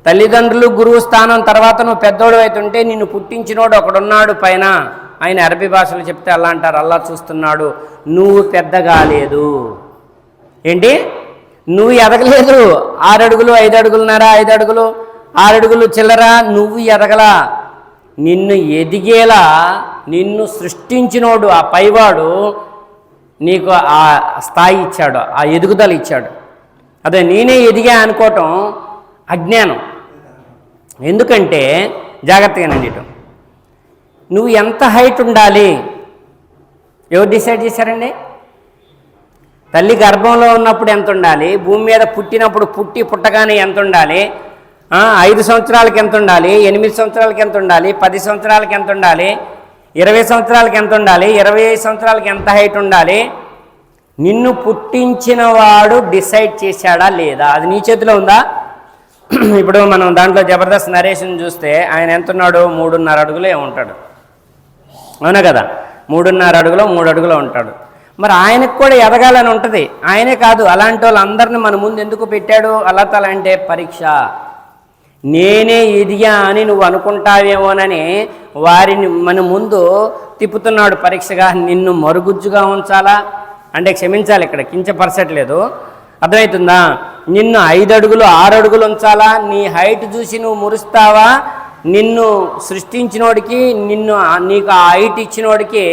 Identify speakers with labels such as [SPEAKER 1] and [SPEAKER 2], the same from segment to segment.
[SPEAKER 1] తల్లిదండ్రులు గురువు స్థానం తర్వాత నువ్వు పెద్దోడు అవుతుంటే నిన్ను పుట్టించినోడు ఒకడున్నాడు పైన. ఆయన అరబీ భాషలో చెప్తే అల్లా అంటారు, అల్లా చూస్తున్నాడు. నువ్వు పెద్దగాలేదు. ఏంటి? నువ్వు ఎదగలేదు. 6 అడుగులు 5 అడుగులున్నారా, 5 అడుగులు 6 అడుగులు చిల్లరా, నువ్వు ఎదగలా. నిన్ను ఎదిగేలా నిన్ను సృష్టించినోడు ఆ పైవాడు నీకు ఆ స్థాయి ఇచ్చాడు, ఆ ఎదుగుదల ఇచ్చాడు. అదే నేనే ఎదిగా అనుకోవటం అజ్ఞానం. ఎందుకంటే జాగ్రత్తగానండి, నువ్వు ఎంత హైట్ ఉండాలి ఎవరు డిసైడ్ చేశారండి? తల్లి గర్భంలో ఉన్నప్పుడు ఎంత ఉండాలి, భూమి మీద పుట్టినప్పుడు పుట్టగానే ఎంత ఉండాలి, 5 సంవత్సరాలకి ఎంత ఉండాలి, 8 సంవత్సరాలకి ఎంత ఉండాలి, 10 సంవత్సరాలకి ఎంత ఉండాలి, 20 సంవత్సరాలకి ఎంత ఉండాలి, 25 సంవత్సరాలకి ఎంత హైట్ ఉండాలి, నిన్ను పుట్టించిన వాడు డిసైడ్ చేశాడా లేదా? అది నీ చేతిలో ఉందా? ఇప్పుడు మనం దాంట్లో జబర్దస్త్ నరేషన్ చూస్తే ఆయన ఎంత ఉన్నాడు? 3.5 అడుగులే ఉంటాడు, అవునా కదా? 3.5 అడుగులో 3 అడుగులో ఉంటాడు. మరి ఆయనకు కూడా ఎదగాలని ఉంటుంది. ఆయనే కాదు, అలాంటి వాళ్ళందరినీ మన ముందు ఎందుకు పెట్టాడు అల్లాహ్ తాలా అంటే పరీక్ష. నేనే ఎదిగా అని నువ్వు అనుకుంటావేమోనని వారిని మన ముందు తిప్పుతున్నాడు పరీక్షగా. నిన్ను మరుగుజ్జుగా ఉంచాలా అంటే క్షమించాలి, ఇక్కడ కించపరచట్లేదు, అర్థమవుతుందా? నిన్ను 5 అడుగులు 6 అడుగులు ఉంచాలా? నీ హైట్ చూసి నువ్వు మురుస్తావా? నిన్ను సృష్టించినోడికి నీకు ఆ హైట్ ఇచ్చినోడికి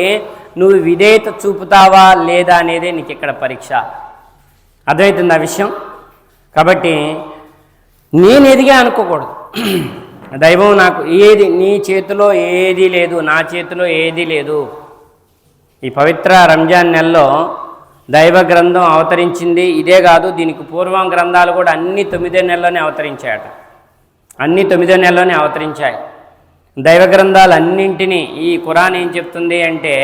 [SPEAKER 1] నువ్వు విధేయత చూపుతావా లేదా అనేదే నీకు ఇక్కడ పరీక్ష. అర్థమవుతుంది ఆ విషయం? కాబట్టి నేను ఎదిగా అనుకోకూడదు. దైవం నాకు నీ చేతిలో ఏదీ లేదు, నా చేతిలో ఏదీ లేదు. ఈ పవిత్ర రంజాన్ నెలలో దైవ గ్రంథం అవతరించింది. ఇదే కాదు, దీనికి పూర్వం గ్రంథాలు కూడా అన్ని 9వ నెలలోనే అవతరించాయట. అన్ని 9వ నెలలోనే అవతరించాయి దైవ గ్రంథాలన్నింటినీ. ఈ ఖురాన్ ఏం చెప్తుంది అంటే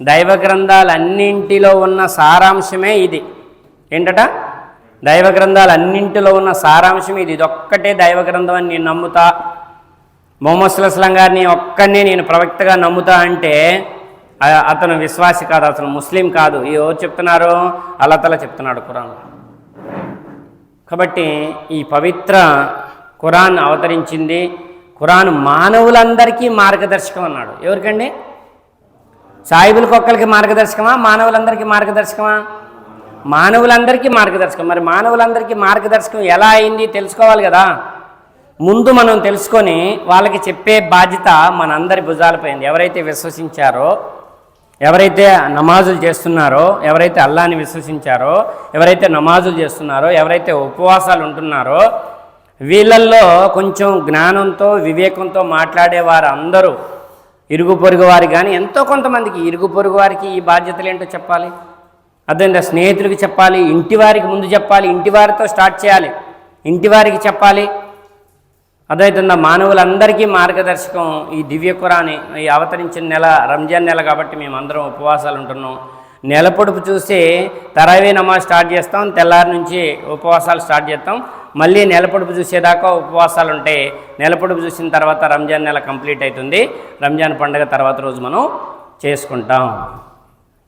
[SPEAKER 1] దైవ గ్రంథాలన్నింటిలో ఉన్న సారాంశమే ఇది. ఏంటట? దైవ గ్రంథాలన్నింటిలో ఉన్న సారాంశమే ఇది. ఇదొక్కటే దైవ గ్రంథం అని నేను నమ్ముతా, మొహమ్మద్ సల్లల్లాహు అలైహి వసల్లం గారిని ఒక్కనే నేను ప్రవక్తగా నమ్ముతా అంటే అతను విశ్వాసి కాదు, అతను ముస్లిం కాదు. ఎవరు చెప్తున్నారు? అల్లాహ్ తాలా చెప్తున్నాడు ఖురాన్. కాబట్టి ఈ పవిత్ర ఖురాన్ అవతరించింది. ఖురాన్ మానవులందరికీ మార్గదర్శకం అన్నాడు. ఎవరికండి? సాయిబులకు ఒక్కరికి మార్గదర్శకమా, మానవులందరికీ మార్గదర్శకమా? మానవులందరికీ మార్గదర్శకం. మరి మానవులందరికీ మార్గదర్శకం ఎలా అయింది తెలుసుకోవాలి కదా. ముందు మనం తెలుసుకొని వాళ్ళకి చెప్పే బాధ్యత మనందరి భుజాలపైంది. ఎవరైతే విశ్వసించారో, ఎవరైతే నమాజులు చేస్తున్నారో, ఎవరైతే అల్లాహ్ని విశ్వసించారో, ఎవరైతే నమాజులు చేస్తున్నారో, ఎవరైతే ఉపవాసాలు ఉంటున్నారో, వీళ్ళల్లో కొంచెం జ్ఞానంతో వివేకంతో మాట్లాడేవారు అందరూ ఇరుగు పొరుగు వారికి కానీ ఎంతో కొంతమందికి ఇరుగు పొరుగు వారికి ఈ బాధ్యతలు ఏంటో చెప్పాలి. అదేంటో స్నేహితులకి చెప్పాలి, ఇంటి వారికి ముందు చెప్పాలి, ఇంటి వారితో స్టార్ట్ చేయాలి, ఇంటి వారికి చెప్పాలి. అదైతుందా? మానవులందరికీ మార్గదర్శకం ఈ దివ్య ఖురాన్. ఈ అవతరించిన నెల రంజాన్ నెల కాబట్టి మేమందరం ఉపవాసాలు ఉంటున్నాం. నెల పొడుపు చూసి తరావీ నమాజ్ స్టార్ట్ చేస్తాం, తెల్లారి నుంచి ఉపవాసాలు స్టార్ట్ చేస్తాం, మళ్ళీ నెల పొడుపు చూసేదాకా ఉపవాసాలు ఉంటాయి. నెల పొడుపు చూసిన తర్వాత రంజాన్ నెల కంప్లీట్ అవుతుంది. రంజాన్ పండుగ తర్వాత రోజు మనం చేసుకుంటాం.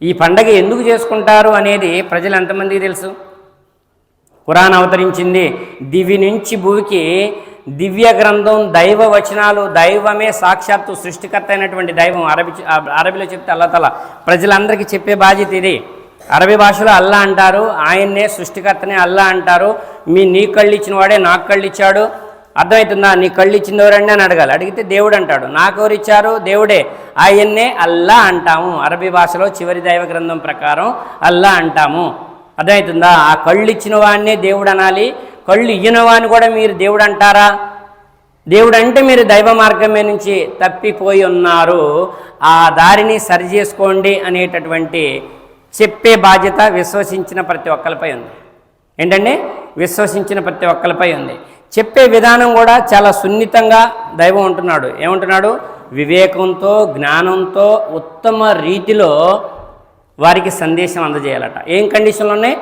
[SPEAKER 1] ఈ పండగ ఎందుకు చేసుకుంటారు అనేది ప్రజలు ఎంతమందికి తెలుసు? ఖురాన్ అవతరించింది దివి నుంచి భూమికి దివ్య గ్రంథం, దైవ వచనాలు, దైవమే సాక్షాత్తు సృష్టికర్త అయినటువంటి దైవం. అరబీలో చెప్తే అల్లాహ్ తాలా ప్రజలందరికీ చెప్పే బాధ్యత ఇది. అరబీ భాషలో అల్లా అంటారు, ఆయన్నే సృష్టికర్తనే అల్లా అంటారు. నీ కళ్ళు ఇచ్చిన వాడే నాకు కళ్ళు ఇచ్చాడు. అర్థమవుతుందా? నీ కళ్ళు ఇచ్చింది ఎవరండి అని అడగాలి. అడిగితే దేవుడు అంటాడు. నాకెవరు ఇచ్చారు? దేవుడే. ఆయన్నే అల్లా అంటాము. అరబీ భాషలో చివరి దైవ గ్రంథం ప్రకారం అల్లా అంటాము. అర్థమవుతుందా? ఆ కళ్ళు ఇచ్చిన వాడినే దేవుడు అనాలి. కళ్ళు ఇయ్యన వాడిని కూడా మీరు దేవుడు అంటారా? దేవుడు అంటే మీరు దైవ మార్గమే నుంచి తప్పిపోయి ఉన్నారు, ఆ దారిని సరి చేసుకోండి అనేటటువంటి చెప్పే బాధ్యత విశ్వసించిన ప్రతి ఒక్కరిపై ఉంది. ఏంటంటే విశ్వసించిన ప్రతి ఒక్కరిపై ఉంది. చెప్పే విధానం కూడా చాలా సున్నితంగా దైవం ఉంటున్నాడు. ఏమంటున్నాడు? వివేకంతో, జ్ఞానంతో, ఉత్తమ రీతిలో వారికి సందేశం అందజేయాలట. ఏం కండిషన్లు ఉన్నాయి?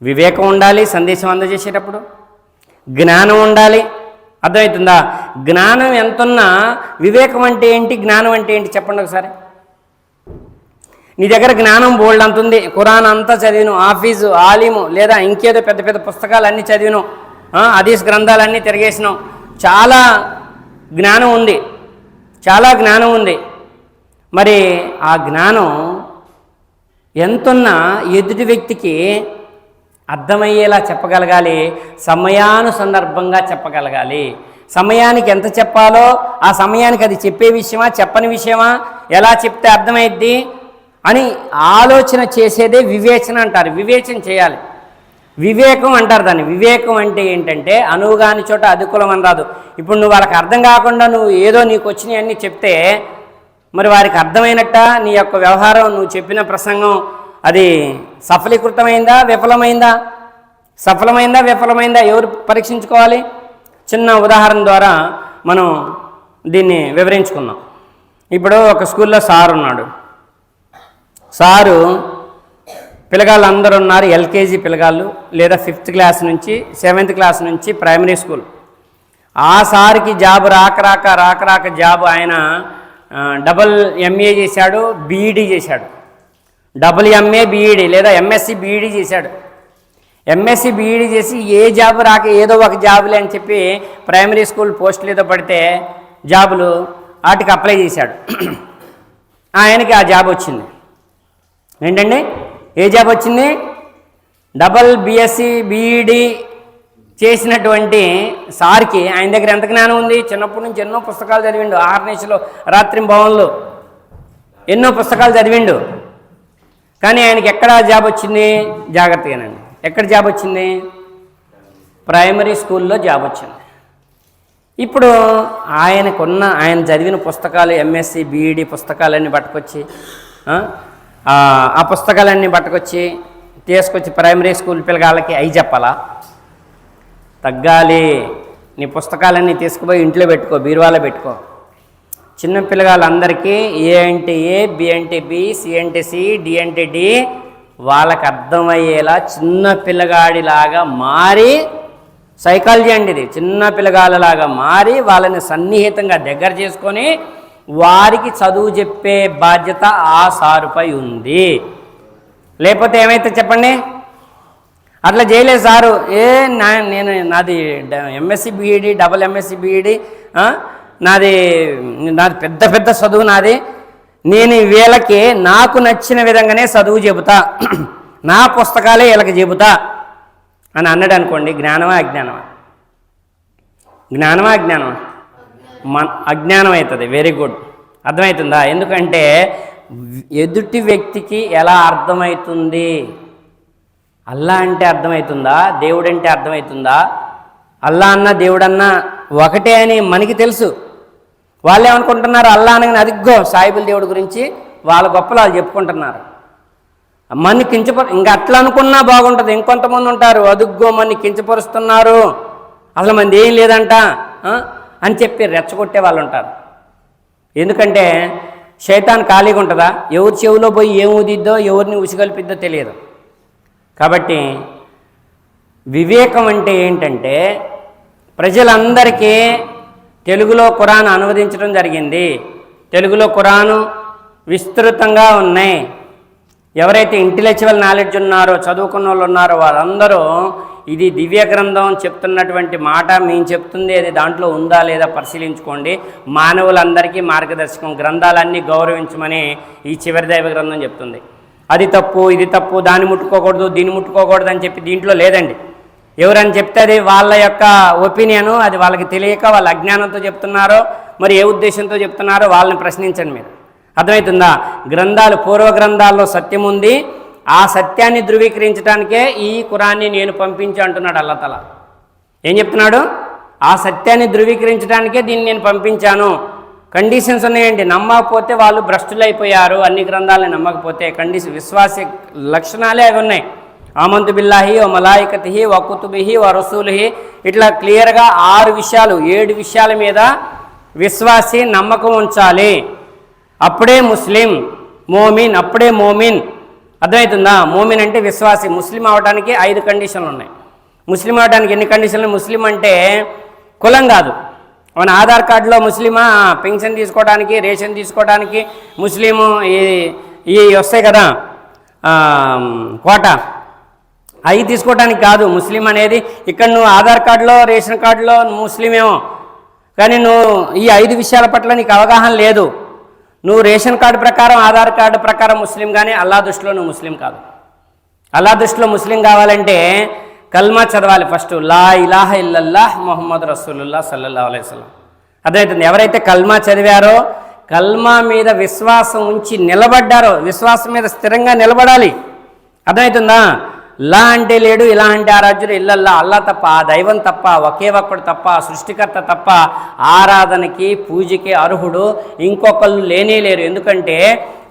[SPEAKER 1] వివేకం ఉండాలి సందేశం అందజేసేటప్పుడు, జ్ఞానం ఉండాలి. అర్థమవుతుందా? జ్ఞానం ఎంతున్నా వివేకం అంటే ఏంటి, జ్ఞానం అంటే ఏంటి చెప్పండి ఒకసారి. నీ దగ్గర జ్ఞానం బోల్డ్ అంతుంది, ఖురాన్ అంతా చదివిను, హాఫీజు, ఆలిము లేదా ఇంకేదో పెద్ద పెద్ద పుస్తకాలు అన్నీ చదివిను, హదీస్ గ్రంథాలన్నీ తిరిగేసినాం. చాలా జ్ఞానం ఉంది, చాలా జ్ఞానం ఉంది. మరి ఆ జ్ఞానం ఎంతున్నా ఎదుటి వ్యక్తికి అర్థమయ్యేలా చెప్పగలగాలి, సమయానుసందర్భంగా చెప్పగలగాలి. సమయానికి ఎంత చెప్పాలో ఆ సమయానికి అది చెప్పే విషయమా చెప్పని విషయమా, ఎలా చెప్తే అర్థమైద్ది అని ఆలోచన చేసేదే వివేచన అంటారు. వివేచన చేయాలి, వివేకం అంటారు దాన్ని. వివేకం అంటే ఏంటంటే అనువుగాని చోట అదుకులం అని రాదు. ఇప్పుడు నువ్వు వాళ్ళకి అర్థం కాకుండా నువ్వు ఏదో నీకు వచ్చినాయి అన్నీ చెప్తే మరి వారికి అర్థమైనట్ట నీ యొక్క వ్యవహారం, నువ్వు చెప్పిన ప్రసంగం అది సఫలీకృతమైందా విఫలమైందా? సఫలమైందా విఫలమైందా ఎవరు పరీక్షించుకోవాలి? చిన్న ఉదాహరణ ద్వారా మనం దీన్ని వివరించుకుందాం. ఇప్పుడు ఒక స్కూల్లో సార్ ఉన్నాడు. సారు పిల్లగాళ్ళు అందరూ ఉన్నారు, ఎల్కేజీ పిల్లగాళ్ళు లేదా 5th క్లాస్ నుంచి 7th క్లాస్ నుంచి ప్రైమరీ స్కూల్. ఆ సార్కి జాబ్ రాక జాబ్ ఆయన డబుల్ ఎంఏ చేశాడు, బీఈడీ చేశాడు. డబుల్ ఎంఏ బీఈడీ లేదా ఎంఎస్సి బీఈడీ చేశాడు. ఎంఎస్సి బీఈడీ చేసి ఏ జాబ్ రాక ఏదో ఒక జాబులే అని చెప్పి ప్రైమరీ స్కూల్ పోస్టులు ఏదో పడితే జాబులు వాటికి అప్లై చేశాడు. ఆయనకి ఆ జాబ్ వచ్చింది. ఏంటండి ఏ జాబ్ వచ్చింది? డబల్ బిఎస్సి బీఈడీ చేసినటువంటి సార్కి ఆయన దగ్గర ఎంత జ్ఞానం ఉంది? చిన్నప్పటి నుంచి ఎన్నో పుస్తకాలు చదివిండు, ఆర్నేషలో రాత్రి భవన్లో ఎన్నో పుస్తకాలు చదివిండు. కానీ ఆయనకి ఎక్కడ జాబ్ వచ్చింది? జాగ్రత్తగానండి, ఎక్కడ జాబ్ వచ్చింది? ప్రైమరీ స్కూల్లో జాబ్ వచ్చింది. ఇప్పుడు ఆయన చదివిన పుస్తకాలు ఎంఎస్సి బీఈడీ పుస్తకాలన్నీ పట్టుకొచ్చి ఆ పుస్తకాలన్నీ పట్టుకొచ్చి తీసుకొచ్చి ప్రైమరీ స్కూల్ పిల్లగాళ్ళకి అవి చెప్పాలా? తగ్గాలి. నీ పుస్తకాలన్నీ తీసుకుపోయి ఇంట్లో పెట్టుకో, బీరువాలో పెట్టుకో. చిన్న పిల్లగాళ్ళందరికీ ఏ అంటే ఏ, బి అంటే బి, సి అంటే సి, డి అంటే డి వాళ్ళకి అర్థమయ్యేలా చిన్న పిల్లగాడిలాగా మారి, సైకాలజీ అండి ఇది, చిన్న పిల్లగాళ్ళలాగా మారి వాళ్ళని సన్నిహితంగా దగ్గర చేసుకొని వారికి చదువు చెప్పే బాధ్యత ఆ సారుపై ఉంది. లేకపోతే ఏమైతే చెప్పండి? అట్లా చేయలేదు సారు. నాది MSc BEd, double MSc BEd, నాది పెద్ద పెద్ద చదువు నాది, నేను వీళ్ళకి నాకు నచ్చిన విధంగానే చదువు చెబుతా, నా పుస్తకాలే వీళ్ళకి చెబుతా అని అన్నాడు అనుకోండి. జ్ఞానమా అజ్ఞానమా? జ్ఞానమా అజ్ఞానమా? అజ్ఞానం అవుతుంది. వెరీ గుడ్, అర్థమవుతుందా? ఎందుకంటే ఎదుటి వ్యక్తికి ఎలా అర్థమవుతుంది? అల్లా అంటే అర్థమవుతుందా? దేవుడు అంటే అర్థమవుతుందా? అల్లా అన్న దేవుడన్న ఒకటే అని మనకి తెలుసు. వాళ్ళు ఏమనుకుంటున్నారు? అల్లా అనగానే అదిగో సాయిబుల్ దేవుడి గురించి వాళ్ళ గొప్పలు వాళ్ళు చెప్పుకుంటున్నారు. మన్ని ఇంకా అట్లా అనుకున్నా బాగుంటుంది. ఇంకొంతమంది ఉంటారు, అదుగో మన్ని కించపరుస్తున్నారు, అసలు మంది ఏం లేదంట అని చెప్పి రెచ్చగొట్టే వాళ్ళు ఉంటారు. ఎందుకంటే శైతాన్ ఖాళీగా ఉంటుందా? ఎవరి చెవిలో పోయి ఏం ఊదిద్దో, ఎవరిని ఉసిగల్పిద్దో తెలియదు. కాబట్టి వివేకం అంటే ఏంటంటే ప్రజలందరికీ తెలుగులో ఖురాన్ అనువదించడం జరిగింది. తెలుగులో ఖురాను విస్తృతంగా ఉన్నాయి. ఎవరైతే ఇంటెలెక్చువల్ నాలెడ్జ్ ఉన్నారో, చదువుకున్న వాళ్ళు ఉన్నారో వారందరూ ఇది దివ్య గ్రంథం చెప్తున్నటువంటి మాట మేము చెప్తుంది అది దాంట్లో ఉందా లేదా పరిశీలించుకోండి. మానవులందరికీ మార్గదర్శకం, గ్రంథాలన్నీ గౌరవించమని ఈ చివరి దైవ గ్రంథం చెప్తుంది. అది తప్పు, ఇది తప్పు, దాన్ని ముట్టుకోకూడదు, దీన్ని ముట్టుకోకూడదు అని చెప్పి దీంట్లో లేదండి. ఎవరని చెప్తే అది వాళ్ళ యొక్క ఒపీనియను, అది వాళ్ళకి తెలియక వాళ్ళ అజ్ఞానంతో చెప్తున్నారో మరి ఏ ఉద్దేశంతో చెప్తున్నారో వాళ్ళని ప్రశ్నించండి మీరు. అర్థమవుతుందా? గ్రంథాలు, పూర్వ గ్రంథాల్లో సత్యం ఉంది, ఆ సత్యాన్ని ధృవీకరించడానికే ఈ ఖురాన్ని నేను పంపించి అంటున్నాడు అల్లాహ్ తఆలా. ఏం చెప్తున్నాడు? ఆ సత్యాన్ని ధృవీకరించడానికే దీన్ని నేను పంపించాను. కండిషన్స్ ఉన్నాయండి. నమ్మకపోతే వాళ్ళు భ్రష్టులైపోయారు. అన్ని గ్రంథాలని నమ్మకపోతే విశ్వాస లక్షణాలే అవి ఉన్నాయి. ఆమంతు బిల్లాహి వ మలాయికతిహి వ కుతుబిహి వ రసూలిహి, ఇట్లా క్లియర్గా 6 విషయాలు 7 విషయాల మీద విశ్వాసి నమ్మకం ఉంచాలి. అప్పుడే ముస్లిం, మోమిన్, అప్పుడే మోమిన్. అర్థమవుతుందా? మోమిన్ అంటే విశ్వాసి. ముస్లిం అవడానికి 5 కండిషన్లు ఉన్నాయి. ముస్లిం అవడానికి ఎన్ని కండిషన్లు? ముస్లిం అంటే కులం కాదు. మన ఆధార్ కార్డులో ముస్లిమా, పెన్షన్ తీసుకోవడానికి, రేషన్ తీసుకోవడానికి ముస్లిము ఈ వస్తాయి కదా కోటా, అవి తీసుకోవడానికి కాదు. ముస్లిం అనేది ఇక్కడ నువ్వు ఆధార్ కార్డులో రేషన్ కార్డులో ముస్లిమేమో, కానీ నువ్వు ఈ 5 విషయాల పట్ల నీకు అవగాహన లేదు. నువ్వు రేషన్ కార్డు ప్రకారం ఆధార్ కార్డు ప్రకారం ముస్లిం, కానీ అల్లా దృష్టిలో నువ్వు ముస్లిం కాదు. అల్లా దృష్టిలో ముస్లిం కావాలంటే కల్మా చదవాలి ఫస్ట్, లా ఇలాహ ఇల్లల్లాహ్ ముహమ్మద్ రసూలుల్లాహ్ సల్లల్లాహు అలైహి వసల్లం. అర్థమవుతుంది? ఎవరైతే కల్మా చదివారో, కల్మా మీద విశ్వాసం ఉంచి నిలబడ్డారో, విశ్వాసం మీద స్థిరంగా నిలబడాలి. అర్థమవుతుందా? లా అంటే లేడు, ఇలా అంటే ఆరాధ్యుడు, ఇల్లల్లా అల్లా తప్ప, ఆ దైవం తప్ప, ఒకే ఒక్కడు తప్ప, సృష్టికర్త తప్ప ఆరాధనకి పూజకి అర్హుడు ఇంకొకళ్ళు లేనే లేరు. ఎందుకంటే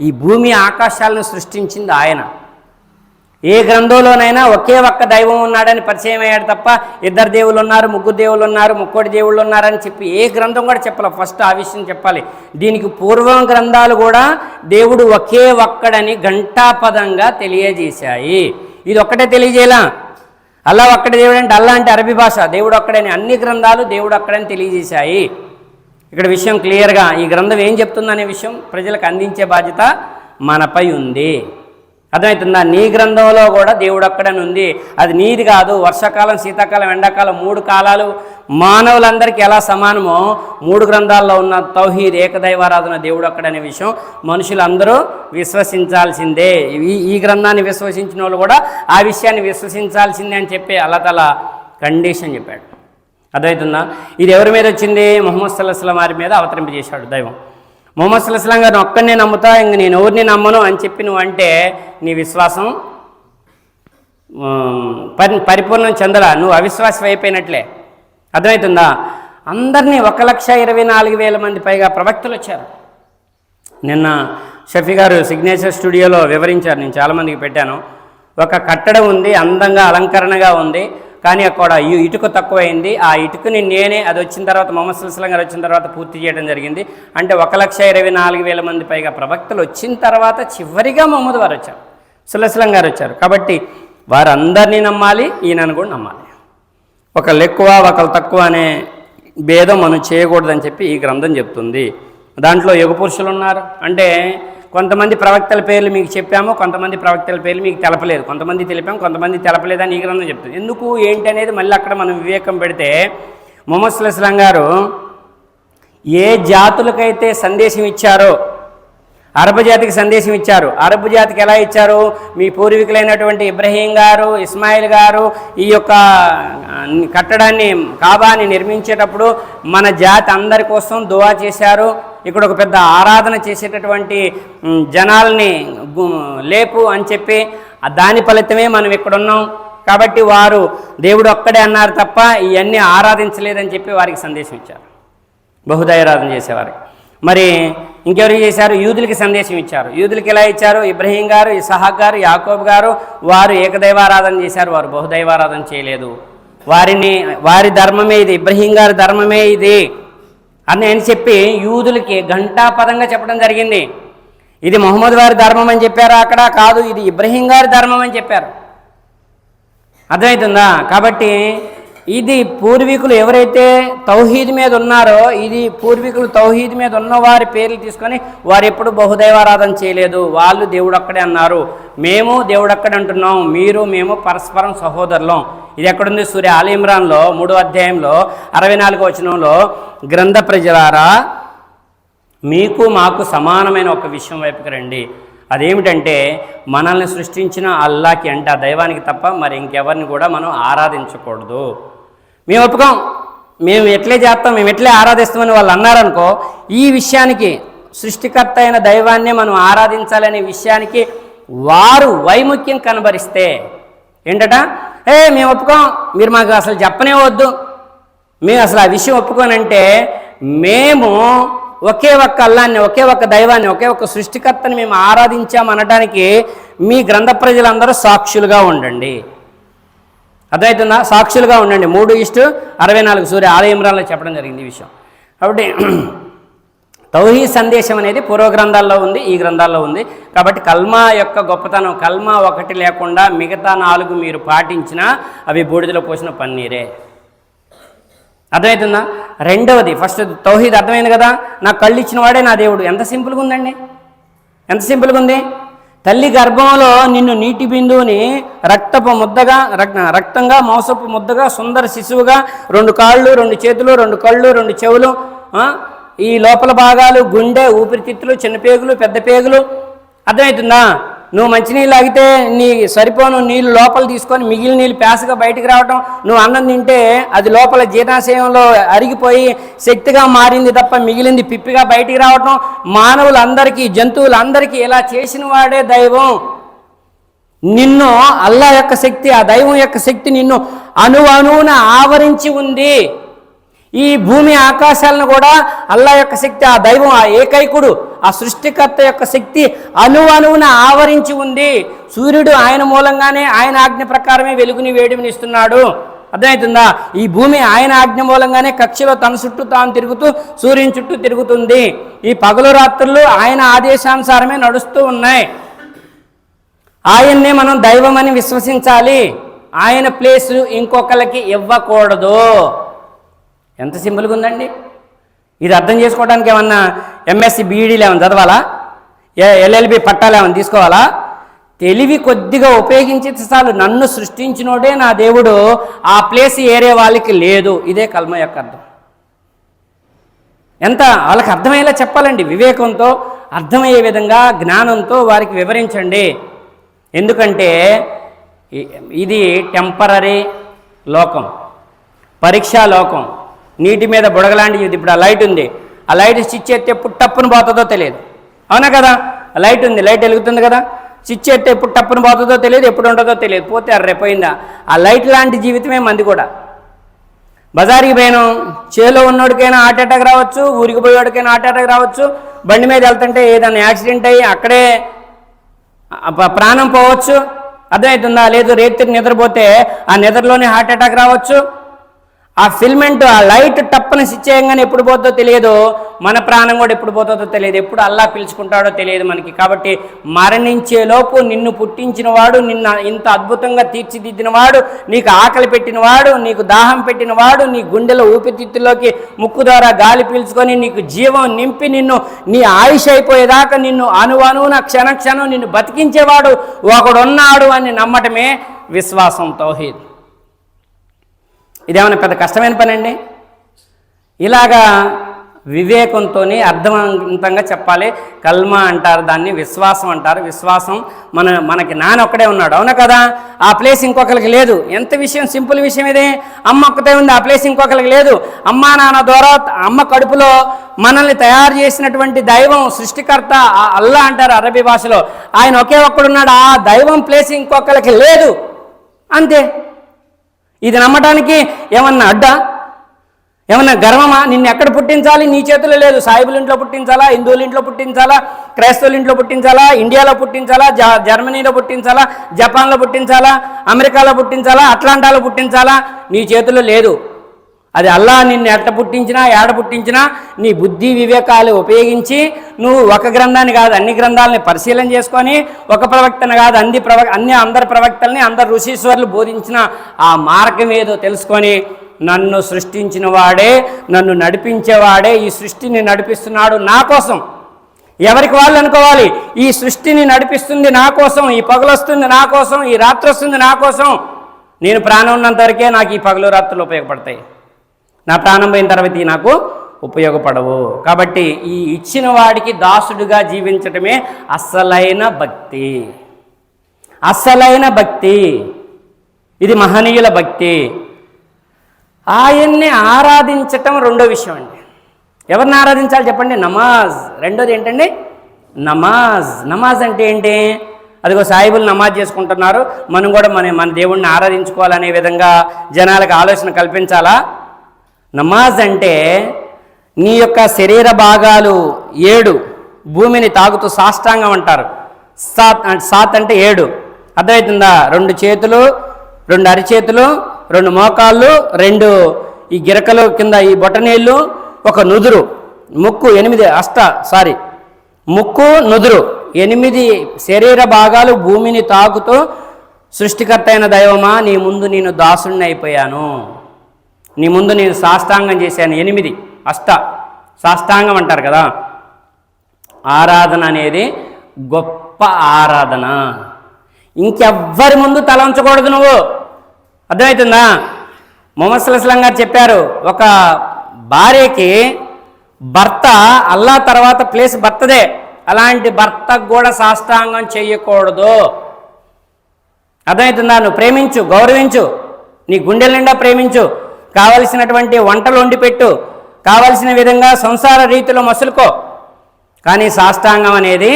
[SPEAKER 1] ఈ భూమి ఆకాశాలను సృష్టించింది ఆయన. ఏ గ్రంథంలోనైనా ఒకే ఒక్క దైవం ఉన్నాడని పరిచయం అయ్యాడు తప్ప 2 దేవుళ్ళు ఉన్నారు, 3 దేవుళ్ళు ఉన్నారు, 3 దేవుళ్ళు ఉన్నారని చెప్పి ఏ గ్రంథం కూడా చెప్పాలి. ఫస్ట్ ఆ విషయం చెప్పాలి. దీనికి పూర్వం గ్రంథాలు కూడా దేవుడు ఒకే ఒక్కడని ఘంటాపదంగా తెలియజేశాయి. ఇది ఒక్కటే తెలియజేయాలా? అల్లా ఒక్కడే దేవుడు అంటే, అల్లా అంటే అరబీ భాష, దేవుడు ఒక్కడని అన్ని గ్రంథాలు దేవుడు ఒక్కడని తెలియజేశాయి. ఇక్కడ విషయం క్లియర్గా ఈ గ్రంథం ఏం చెప్తుందనే విషయం ప్రజలకు అందించే బాధ్యత మనపై ఉంది. అర్థమవుతుందా? నీ గ్రంథంలో కూడా దేవుడు ఒక్కడని ఉంది. అది నీది కాదు. వర్షాకాలం, శీతాకాలం, ఎండాకాలం 3 కాలాలు మానవులందరికీ ఎలా సమానమో 3 గ్రంథాల్లో ఉన్న తౌహీద్ ఏకదైవారాధన దేవుడు ఒక్కడనే విషయం మనుషులందరూ విశ్వసించాల్సిందే. ఈ గ్రంథాన్ని విశ్వసించిన వాళ్ళు కూడా ఆ విషయాన్ని విశ్వసించాల్సిందే అని చెప్పి అల్లాహ్ తఆలా కండిషన్ చెప్పాడు. అర్థమవుతుందా? ఇది ఎవరి మీద వచ్చింది? ముహమ్మద్ సల్లల్లాహు అలైహి వసల్లం వారి మీద అవతరింపజేశాడు దైవం. ముహమ్మద్ సల్లల్లాహు అలైహి వసల్లం గారిని ఒక్కడినే నమ్ముతా, ఇంక నేను ఎవరిని నమ్మను అని చెప్పి నువ్వు అంటే నీ విశ్వాసం పరిపూర్ణం చెందలా, నువ్వు అవిశ్వాసం అయిపోయినట్లే. అర్థమవుతుందా? అందరినీ 1,24,000 మంది పైగా ప్రవక్తలు వచ్చారు. నిన్న షఫీ గారు సిగ్నేచర్ స్టూడియోలో వివరించారు. నేను చాలామందికి పెట్టాను. ఒక కట్టడం ఉంది, అందంగా అలంకరణగా ఉంది, కానీ అక్కడ ఇటుక తక్కువైంది. ఆ ఇటుకని నేనే అది వచ్చిన తర్వాత ముహమ్మద్ సల్లల్లాహు అలైహి వసల్లం గారు వచ్చిన తర్వాత పూర్తి చేయడం జరిగింది. అంటే 1,24,000 మంది పైగా ప్రవక్తలు వచ్చిన తర్వాత చివరిగా ముహమ్మద్ వారు వచ్చారు, సల్లల్లాహు అలైహి వసల్లం గారు వచ్చారు. కాబట్టి వారందరినీ నమ్మాలి, ఈయనను కూడా నమ్మాలి. ఒకళ్ళు ఎక్కువ ఒకళ్ళు తక్కువ అనే భేదం మనం చేయకూడదని చెప్పి ఈ గ్రంథం చెప్తుంది. దాంట్లో యుగ పురుషులు ఉన్నారు. అంటే కొంతమంది ప్రవక్తల పేర్లు మీకు చెప్పాము, కొంతమంది ప్రవక్తల పేర్లు మీకు తెలపలేదు, కొంతమంది తెలిపాము, కొంతమంది తెలపలేదని ఈ గ్రంథం చెప్తుంది. ఎందుకు ఏంటి అనేది మళ్ళీ అక్కడ మనం వివేకం పెడితే, ముహమ్మద్ సల్లల్లాహు అలైహి వసల్లం గారు ఏ జాతులకైతే సందేశం ఇచ్చారో, అరబ్ జాతికి సందేశం ఇచ్చారు. అరబ్ జాతికి ఎలా ఇచ్చారు? మీ పూర్వీకులైనటువంటి ఇబ్రహీం గారు, ఇస్మాయిల్ గారు ఈ యొక్క కట్టడాన్ని కాబాని నిర్మించేటప్పుడు మన జాతి అందరి కోసం దువా చేశారు. ఇక్కడ ఒక పెద్ద ఆరాధన చేసేటటువంటి జనాల్ని లేపు అని చెప్పి దాని ఫలితమే మనం ఇక్కడ ఉన్నాం. కాబట్టి వారు దేవుడు ఒక్కడే అన్నారు తప్ప ఇవన్నీ ఆరాధించలేదని చెప్పి వారికి సందేశం ఇచ్చారు, బహుదైరాధన చేసేవారికి. మరి ఇంకెవరికి చేశారు? యూదులకి సందేశం ఇచ్చారు. యూదులకి ఎలా ఇచ్చారు? ఇబ్రహీం గారు, ఇస్హాక్ గారు, యాకోబ్ గారు వారు ఏకదైవారాధన చేశారు, వారు బహుదైవారాధన చేయలేదు. వారి ధర్మమే ఇది, ఇబ్రహీం గారి ధర్మమే ఇది అని చెప్పి యూదులకి ఘంటాపదంగా చెప్పడం జరిగింది. ఇది ముహమ్మద్ వారి ధర్మం అని చెప్పారు అక్కడ, కాదు ఇది ఇబ్రహీం గారి ధర్మం అని చెప్పారు. అర్థమవుతుందా? కాబట్టి ఇది పూర్వీకులు ఎవరైతే తౌహీద్ మీద ఉన్నారో, ఇది పూర్వీకులు తౌహీద్ మీద ఉన్న వారి పేర్లు తీసుకొని వారు ఎప్పుడు బహుదైవారాధన చేయలేదు. వాళ్ళు దేవుడు అక్కడే అన్నారు, మేము దేవుడు అక్కడే అంటున్నాం, మీరు మేము పరస్పరం సహోదరులం. ఇది ఎక్కడుంది? సూర్య ఆల్ ఇమ్రాన్లో 3వ అధ్యాయంలో 64వ వచనంలో, గ్రంథ ప్రజలారా మీకు మాకు సమానమైన ఒక విషయం వైపుకి రండి. అదేమిటంటే మనల్ని సృష్టించిన అల్లాకి అంటే ఆ దైవానికి తప్ప మరి ఇంకెవరిని కూడా మనం ఆరాధించకూడదు. మేము ఒప్పుకోం, మేము ఎట్లే చేస్తాం, మేము ఎట్లే ఆరాధిస్తామని వాళ్ళు అన్నారనుకో, ఈ విషయానికి సృష్టికర్త అయిన దైవాన్నే మనం ఆరాధించాలనే విషయానికి వారు వైముఖ్యం కనబరిస్తే ఏంటట, మేము ఒప్పుకోం, మీరు మాకు అసలు చెప్పనే వద్దు, మేము అసలు ఆ విషయం ఒప్పుకోనంటే మేము ఒకే ఒక్క అల్లాన్ని, ఒకే ఒక్క దైవాన్ని, ఒకే ఒక్క సృష్టికర్తని మేము ఆరాధించామనడానికి మీ గ్రంథ ప్రజలందరూ సాక్షులుగా ఉండండి. అర్థమవుతుందా? సాక్షులుగా ఉండండి. 3:64 సూర్య ఆల్ ఇమ్రాన్లో చెప్పడం జరిగింది ఈ విషయం. కాబట్టి తౌహీద్ సందేశం అనేది పూర్వ గ్రంథాల్లో ఉంది, ఈ గ్రంథాల్లో ఉంది. కాబట్టి కల్మా యొక్క గొప్పతనం, కల్మా ఒకటి లేకుండా మిగతా 4 మీరు పాటించినా అవి బూడిదలో పోసిన పన్నీరే. అర్థమవుతుందా? రెండవది, ఫస్ట్ తౌహీద్ అర్థమైంది కదా, నాకు కళ్ళు ఇచ్చిన వాడే నా దేవుడు. ఎంత సింపుల్గా ఉందండి, ఎంత సింపుల్గా ఉంది. తల్లి గర్భంలో నిన్ను నీటి బిందువుని రక్తపు ముద్దగా రక్తంగా మాంసపు ముద్దగా సుందర శిశువుగా 2 కాళ్ళు 2 చేతులు 2 కళ్ళు 2 చెవులు, ఈ లోపల భాగాలు గుండె, ఊపిరితిత్తులు, చిన్న పేగులు, పెద్ద పేగులు. అర్థమవుతుందా? నువ్వు మంచినీళ్ళు తాగితే నీ సరిపోను నీళ్ళు లోపల తీసుకొని మిగిలిన నీళ్ళు పేసగా బయటికి రావటం, నువ్వు అన్నం తింటే అది లోపల జీర్ణాశయంలో అరిగిపోయి శక్తిగా మారింది తప్ప మిగిలింది పిప్పిగా బయటికి రావటం. మానవులందరికీ జంతువులందరికీ ఇలా చేసిన వాడే దైవం. నిన్ను అల్లా యొక్క శక్తి, ఆ దైవం యొక్క శక్తి నిన్ను అణువున ఆవరించి ఉంది. ఈ భూమి ఆకాశాలను కూడా అల్లా యొక్క శక్తి, ఆ దైవం, ఆ ఏకైకుడు, ఆ సృష్టికర్త యొక్క శక్తి అణువున ఆవరించి ఉంది. సూర్యుడు ఆయన మూలంగానే, ఆయన ఆజ్ఞ ప్రకారమే వెలుగుని వేడిని ఇస్తున్నాడు. అర్థమవుతుందా? ఈ భూమి ఆయన ఆజ్ఞ మూలంగానే కక్షలో తన చుట్టూ తాను తిరుగుతూ సూర్యుని చుట్టూ తిరుగుతుంది. ఈ పగలు రాత్రులు ఆయన ఆదేశానుసారమే నడుస్తూ ఉన్నాయి. ఆయన్నే మనం దైవమని విశ్వసించాలి. ఆయన ప్లేస్ ఇంకొకరికి ఇవ్వకూడదు. ఎంత సింపుల్గా ఉందండి. ఇది అర్థం చేసుకోవడానికి ఏమన్నా ఎంఎస్సి బీఈడీలు ఏమైనా చదవాలా? ఎల్ఎల్బి పట్టాలు ఏమైనా తీసుకోవాలా? తెలివి కొద్దిగా ఉపయోగించి చాలు. నన్ను సృష్టించినోడే నా దేవుడు, ఆ ప్లేస్ ఏరే వాళ్ళకి లేదు. ఇదే కల్మ యొక్క అర్థం. ఎంత వాళ్ళకి అర్థమయ్యేలా చెప్పాలండి. వివేకంతో అర్థమయ్యే విధంగా జ్ఞానంతో వారికి వివరించండి. ఎందుకంటే ఇది టెంపరరీ లోకం, పరీక్షా లోకం. నీటి మీద బుడగలాంటి ఇప్పుడు ఆ లైట్ ఉంది, ఆ లైట్ స్విచ్ ఎత్తే ఎప్పుడు టప్పును పోతుందో తెలియదు. అవునా కదా? లైట్ ఉంది, లైట్ వెలుగుతుంది కదా, స్విచ్ ఎత్తే ఎప్పుడు టప్పును పోతుందో తెలియదు, ఎప్పుడు ఉంటుందో తెలియదు, పోతే అర్రెపోయిందా. ఆ లైట్ లాంటి జీవితమే మంది కూడా. బజార్కి పోయాను, చేలో ఉన్నోడికైనా హార్ట్ అటాక్ రావచ్చు, ఊరికి పోయేవాడికైనా హార్ట్ అటాక్ రావచ్చు. బండి మీద వెళ్తుంటే ఏదైనా యాక్సిడెంట్ అయ్యి అక్కడే ప్రాణం పోవచ్చు. అర్థమవుతుందా? లేదు రేత్రి నిద్రపోతే ఆ నిద్రలోనే హార్ట్ అటాక్ రావచ్చు. ఆ ఫిల్మెంట్, ఆ లైట్ టప్పని స్విచ్ చేయగానే ఎప్పుడు పోతుందో తెలియదు. మన ప్రాణం కూడా ఎప్పుడు పోతుందో తెలియదు, ఎప్పుడు అల్లా పిలుచుకుంటాడో తెలియదు మనకి. కాబట్టి మరణించేలోపు నిన్ను పుట్టించినవాడు, నిన్న ఇంత అద్భుతంగా తీర్చిదిద్దినవాడు, నీకు ఆకలి పెట్టినవాడు, నీకు దాహం పెట్టినవాడు, నీ గుండెలో ఊపిరితిత్తుల్లోకి ముక్కు ద్వారా గాలి పీల్చుకొని నీకు జీవం నింపి నిన్ను నీ ఆయుష్ అయిపోయేదాకా నిన్ను అణువున క్షణక్షణం నిన్ను బతికించేవాడు ఒకడున్నాడు అని నమ్మటమే విశ్వాసం, తౌహీద్. ఇదేమైనా పెద్ద కష్టమైన పని అండి? ఇలాగా వివేకంతో అర్థవంతంగా చెప్పాలి. కల్మా అంటారు దాన్ని, విశ్వాసం అంటారు. విశ్వాసం మనకి నాన్న ఒక్కడే ఉన్నాడు. అవునా కదా? ఆ ప్లేస్ ఇంకొకరికి లేదు. ఎంత విషయం, సింపుల్ విషయం ఇది. అమ్మ ఒక్కతే ఉంది, ఆ ప్లేస్ ఇంకొకరికి లేదు. అమ్మా నాన్న ద్వారా అమ్మ కడుపులో మనల్ని తయారు చేసినటువంటి దైవం, సృష్టికర్త అల్లా అంటారు అరబీ భాషలో. ఆయన ఒకే ఒక్కడున్నాడు. ఆ దైవం ప్లేస్ ఇంకొకరికి లేదు. అంతే. ఇది నమ్మటానికి ఏమన్నా అడ్డా, ఏమన్నా గర్వమా? నిన్ను ఎక్కడ పుట్టించాలి నీ చేతిలో లేదు. సాయిబుల ఇంట్లో పుట్టించాలా, హిందువుల ఇంట్లో పుట్టించాలా, క్రైస్తవుల ఇంట్లో పుట్టించాలా, ఇండియాలో పుట్టించాలా, జర్మనీలో పుట్టించాలా, జపాన్లో పుట్టించాలా, అమెరికాలో పుట్టించాలా, అట్లాంటాలో పుట్టించాలా? నీ చేతిలో లేదు. అది అల్లా నిన్ను ఎట్ట పుట్టించినా, ఏడ పుట్టించినా నీ బుద్ధి వివేకాలు ఉపయోగించి నువ్వు ఒక గ్రంథాన్ని కాదు అన్ని గ్రంథాలని పరిశీలన చేసుకొని, ఒక ప్రవక్తను కాదు అందరి ప్రవక్తల్ని, అందరు ఋషీశ్వరులు బోధించిన ఆ మార్గం ఏదో తెలుసుకొని, నన్ను సృష్టించిన వాడే, నన్ను నడిపించేవాడే ఈ సృష్టిని నడిపిస్తున్నాడు నా కోసం. ఎవరికి వాళ్ళు అనుకోవాలి, ఈ సృష్టిని నడిపిస్తుంది నా కోసం, ఈ పగలు వస్తుంది నా కోసం, ఈ రాత్రి వస్తుంది నా కోసం. నేను ప్రాణం ఉన్నంత వరకే నాకు ఈ పగలు రాత్రులు ఉపయోగపడతాయి. నా ప్రాణం పోయిన తర్వాత నాకు ఉపయోగపడవు. కాబట్టి ఈ ఇచ్చిన వాడికి దాసుడుగా జీవించటమే అసలైన భక్తి. అసలైన భక్తి ఇది మహనీయుల భక్తి. ఆయన్ని ఆరాధించటం రెండో విషయం అండి. ఎవరిని ఆరాధించాలి చెప్పండి? నమాజ్. రెండోది ఏంటండి? నమాజ్. నమాజ్ అంటే ఏంటి? అదిగో సాయిబులు నమాజ్ చేసుకుంటున్నారు, మనం కూడా మన దేవుణ్ణి ఆరాధించుకోవాలనే విధంగా జనాలకు ఆలోచన కల్పించాలా? నమాజ్ అంటే నీ యొక్క శరీర భాగాలు 7 భూమిని తాగుతూ సాష్టాంగం అంటారు. సాత్ అంటే 7. అర్థమవుతుందా? 2 చేతులు, 2 అరిచేతులు, 2 మోకాళ్ళు, 2 ఈ గిరకలు కింద ఈ బొటనీళ్ళు, ఒక నుదురు, ముక్కు 8 ముక్కు నుదురు 8 శరీర భాగాలు భూమిని తాకుతూ సృష్టికర్త అయిన దైవమా నీ ముందు నేను దాసుడిని అయిపోయాను, నీ ముందు నేను సాష్టాంగం చేశాను. 8 సాష్టాంగం అంటారు కదా. ఆరాధన అనేది గొప్ప ఆరాధన. ఇంకెవ్వరి ముందు తల ఉంచకూడదు నువ్వు. అర్థమవుతుందా? మొహమ్మద్ సల్లల్లాహు అలైహి వసల్లం గారు చెప్పారు, ఒక భార్యకి భర్త అల్లా తర్వాత ప్లేస్ భర్తదే. అలాంటి భర్తకు కూడా సాష్టాంగం చేయకూడదు. అర్థమవుతుందా? నువ్వు ప్రేమించు, గౌరవించు, నీ గుండెల నిండా ప్రేమించు, కావలసినటువంటి వంటలు వండి పెట్టు, కావలసిన విధంగా సంసార రీతిలో మసులుకో. కానీ సాష్టాంగం అనేది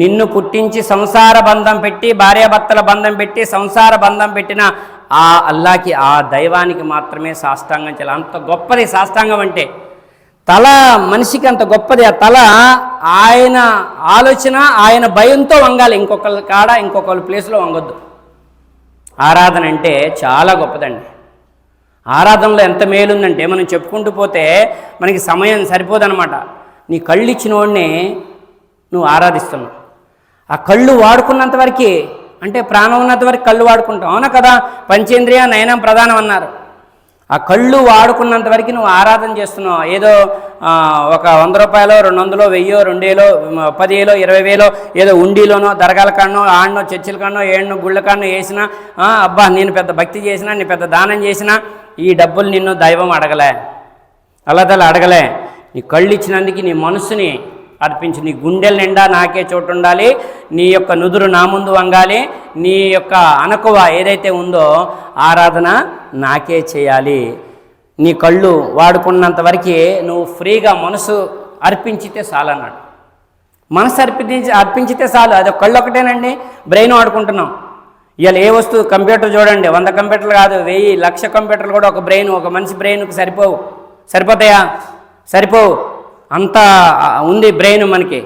[SPEAKER 1] నిన్ను పుట్టించి సంసార బంధం పెట్టి, భార్యాభర్తల బంధం పెట్టి, సంసార బంధం పెట్టిన ఆ అల్లాకి, ఆ దైవానికి మాత్రమే సాష్టాంగం చేయాలి. అంత గొప్పది సాష్టాంగం అంటే. తల మనిషికి అంత గొప్పది. ఆ తల ఆయన ఆలోచన, ఆయన భయంతో వంగాలి. ఇంకొకరి కాడ, ఇంకొకరి ప్లేస్లో వంగొద్దు. ఆరాధన అంటే చాలా గొప్పదండి. ఆరాధనలో ఎంత మేలుందంటే మనం చెప్పుకుంటూ పోతే మనకి సమయం సరిపోదన్నమాట. నీ కళ్ళు ఇచ్చిన వాడిని నువ్వు ఆరాధిస్తున్నావు. ఆ కళ్ళు వాడుకున్నంత వరకు, అంటే ప్రాణం ఉన్నంత వరకు కళ్ళు వాడుకుంటాం, అవునా కదా? పంచేంద్రియ నయనం ప్రధానం అన్నారు. ఆ కళ్ళు వాడుకున్నంత వరకు నువ్వు ఆరాధన చేస్తున్నావు. ఏదో ఒక 100 రూపాయలు, 200, 1000, 2000, 10,000, 20,000 ఏదో ఉండిలోనో, దర్గాల కాడనో, ఆడనో, చర్చిల కాడనో, ఏడనో, గుళ్ళ కాడనో వేసినా, అబ్బా నేను పెద్ద భక్తి చేసినా, నేను పెద్ద దానం చేసినా, ఈ డబ్బులు నిన్ను దైవం అడగలే, అల్లాహ్ అడగలే. నీ కళ్ళు ఇచ్చినందుకు నీ మనసుని అర్పించు. నీ గుండెల నిండా నాకే చోటు ఉండాలి, నీ యొక్క నుదురు నా ముందు వంగాలి, నీ యొక్క అనకువ ఏదైతే ఉందో ఆరాధన నాకే చేయాలి. నీ కళ్ళు వాడుకున్నంత వరకు నువ్వు ఫ్రీగా మనసు అర్పించితే చాలన్నాడు. మనసు అర్పించితే చాలు. అది కళ్ళు ఒకటేనండి, బ్రెయిన్ వాడుకుంటున్నాం. ఇవాళ ఏ వస్తువు, కంప్యూటర్ చూడండి, 100 కంప్యూటర్లు కాదు, 1000, 1,00,000 కంప్యూటర్లు కూడా ఒక బ్రెయిన్, ఒక మనిషి బ్రెయిన్కి సరిపోతాయా? సరిపోవు. అంత ఉంది బ్రెయిన్ మనకి.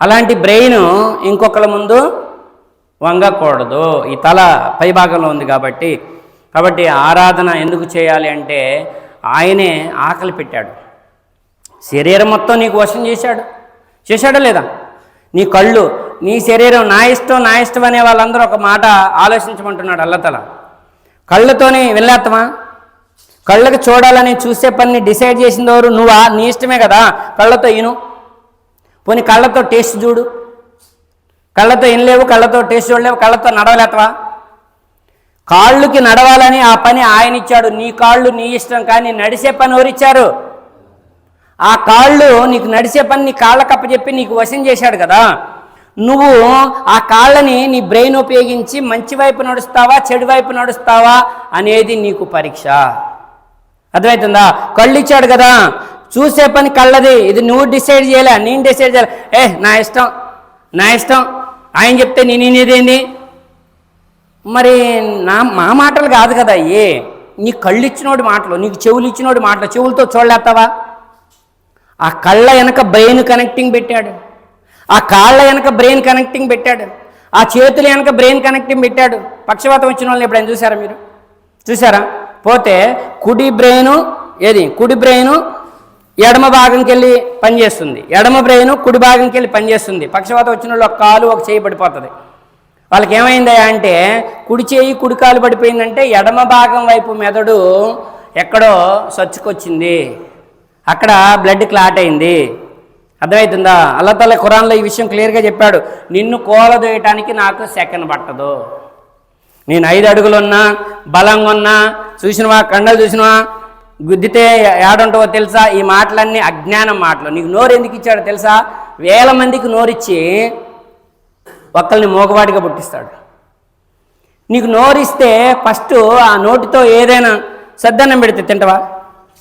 [SPEAKER 1] అలాంటి బ్రెయిన్ ఇంకొకరి ముందు వంగకూడదు. ఈ తల పై భాగంలో ఉంది కాబట్టి ఆరాధన ఎందుకు చేయాలి అంటే ఆయనే ఆకలి పెట్టాడు. శరీరం మొత్తం నీకు వశం చేశాడా లేదా? నీ కళ్ళు, నీ శరీరం, నా ఇష్టం అనే వాళ్ళందరూ ఒక మాట ఆలోచించమంటున్నాడు అల్లతల. కళ్ళతోనే వెళ్ళేస్తామా? కళ్ళకి చూడాలని చూసే పని డిసైడ్ చేసింది ఎవరు? నువ్వా? నీ ఇష్టమే కదా. కళ్ళతో ఇను, పోనీ కళ్ళతో టేస్ట్ చూడు. కళ్ళతో ఇనలేవు, కళ్ళతో టేస్ట్ చూడలేవు, కళ్ళతో నడవలేతవా? కాళ్ళుకి నడవాలని ఆ పని ఆయన ఇచ్చాడు. నీ కాళ్ళు నీ ఇష్టం, కానీ నడిచే పని ఎవరిచ్చారు? ఆ కాళ్ళు నీకు నడిచే పని నీ కాళ్ళకప్ప చెప్పి నీకు వశం చేశాడు కదా. నువ్వు ఆ కాళ్ళని నీ బ్రెయిన్ ఉపయోగించి మంచి వైపు నడుస్తావా, చెడు వైపు నడుస్తావా అనేది నీకు పరీక్ష. అర్థమవుతుందా? కళ్ళు ఇచ్చాడు కదా, చూసే పని కళ్ళది. ఇది నువ్వు డిసైడ్ చేయలే, నేను డిసైడ్ చేయలే. నా ఇష్టం ఆయన చెప్తే నేనేదేంది? మరి మా మాటలు కాదు కదా. నీ కళ్ళు ఇచ్చినోడి మాటలు, నీకు చెవులు ఇచ్చినోడి మాటలు, చెవులతో చూడలేస్తావా? ఆ కళ్ళ వెనక బ్రెయిన్ కనెక్టింగ్ పెట్టాడు, ఆ కాళ్ళ వెనక బ్రెయిన్ కనెక్టింగ్ పెట్టాడు, ఆ చేతుల వెనక బ్రెయిన్ కనెక్టింగ్ పెట్టాడు. పక్షవాతం వచ్చిన వాళ్ళని ఎప్పుడైనా చూసారా మీరు? చూసారా? పోతే కుడి బ్రెయిన్ ఎడమ భాగంకి వెళ్ళి పనిచేస్తుంది, ఎడమ బ్రెయిన్ కుడి భాగంకి వెళ్ళి పనిచేస్తుంది. పక్షవాతం వచ్చిన వాళ్ళు ఒక కాలు, ఒక చేయి పడిపోతుంది. వాళ్ళకి ఏమైందా అంటే కుడి చేయి, కుడి కాలు పడిపోయిందంటే ఎడమ భాగం వైపు మెదడు ఎక్కడో సచ్చుకొచ్చింది, అక్కడ బ్లడ్ క్లాట్ అయింది. అర్థమవుతుందా? అల్లాహ్ తాలా ఖురాన్లో ఈ విషయం క్లియర్గా చెప్పాడు. నిన్ను కూలదోయటానికి నాకు సెకండ్ పట్టదు. నేను 5 అడుగులున్నా, బలంగా ఉన్నా, చూసినవా, కండలు చూసినవా, గుద్దితే ఏడుంటావో తెలుసా? ఈ మాటలన్నీ అజ్ఞానం మాటలు. నీకు నోరు ఎందుకు ఇచ్చాడో తెలుసా? 1000 మందికి నోరిచ్చి ఒక్కల్ని మోగవాడిగా పుట్టిస్తాడు. నీకు నోరిస్తే ఫస్ట్ ఆ నోటితో ఏదైనా సద్దన్నం పెడితే తింటవా?